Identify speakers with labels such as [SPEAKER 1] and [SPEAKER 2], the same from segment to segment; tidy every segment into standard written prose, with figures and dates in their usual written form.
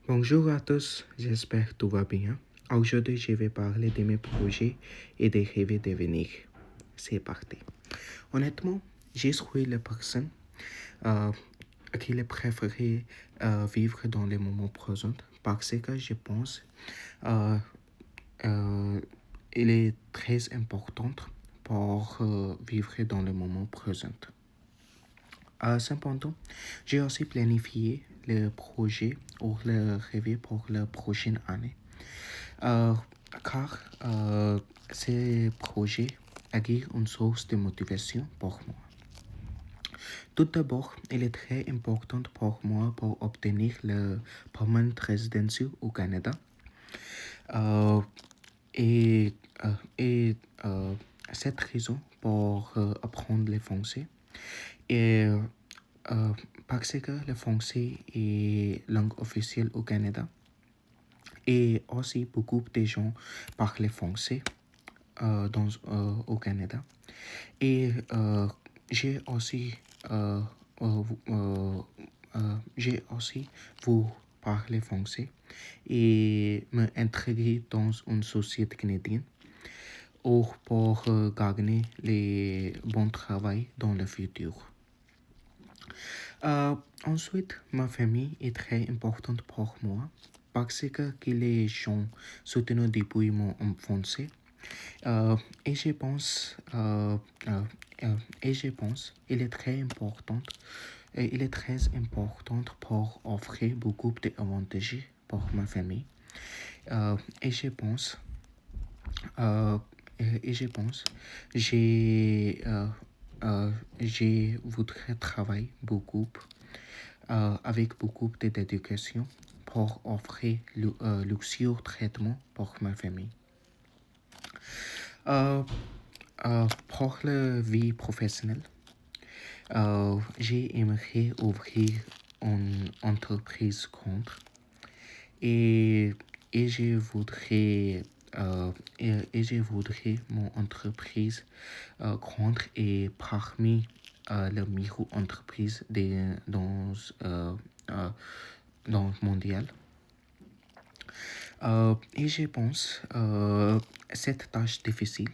[SPEAKER 1] Bonjour à tous, j'espère que tout va bien. Aujourd'hui, je vais parler de mes projets et des rêves de venir. C'est parti. Honnêtement, je suis la personne euh, qui préfère vivre dans les moments présents parce que je pense euh, euh, il est très important pour vivre dans le moment présent. Cependant, j'ai aussi planifié le projet ou le rêve pour la prochaine année. Euh, car ces projets acquièrent une source de motivation pour moi. Tout d'abord, il est très important pour moi pour obtenir le permanent residency au Canada. Euh, et euh, et cette raison pour apprendre le français. Et euh, parce que le français est langue officielle au Canada et aussi beaucoup de gens parlent français au Canada. Et j'ai aussi, euh, euh, euh, j'ai aussi vu parler français et me intégrer dans une société canadienne ou pour gagner les bons travail dans le futur. Ensuite, ma famille est très importante pour moi parce que les gens soutenus depuis mon enfance. Et je pense, il est très important, il est très important pour offrir beaucoup d'avantages pour ma famille. Et je pense, euh, et je pense, j'ai, euh, je voudrais travailler beaucoup avec beaucoup de dédication pour offrir le luxueux traitement pour ma famille. Euh, pour la vie professionnelle, j'aimerais ouvrir une entreprise contre et, et je voudrais et je voudrais mon entreprise grande et parmi les micro-entreprises euh, dans le mondial. Et je pense cette tâche difficile,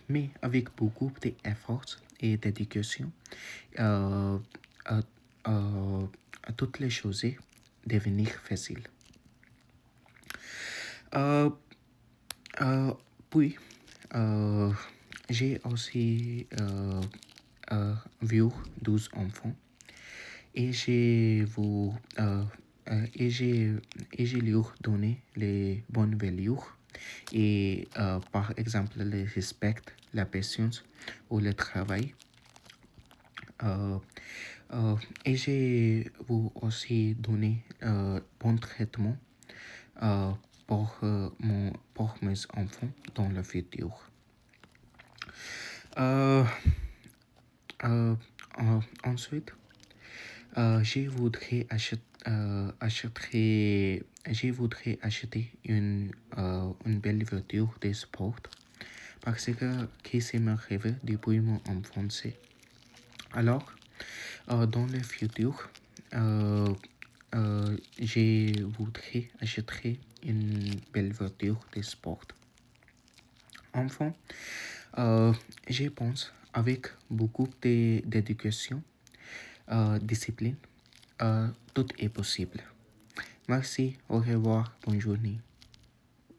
[SPEAKER 1] mais avec beaucoup d'efforts et d'éducation, euh, euh, euh, toutes les choses devenir faciles. Euh, euh, puis, euh, j'ai aussi vu 12 enfants et j'ai leur donné les bonnes valeurs et par exemple le respect, la patience ou le travail. Euh, et j'ai vous aussi donné bon traitement euh, pour mes enfants dans le futur. Euh, Ensuite, je voudrais acheter une belle voiture de sport parce que c'est mon rêve depuis mon enfance. Alors, dans le futur, euh, je voudrais acheter une belle voiture de sport. Enfin, je pense avec beaucoup de d'éducation, discipline, tout est possible. Merci, au revoir, bonne journée.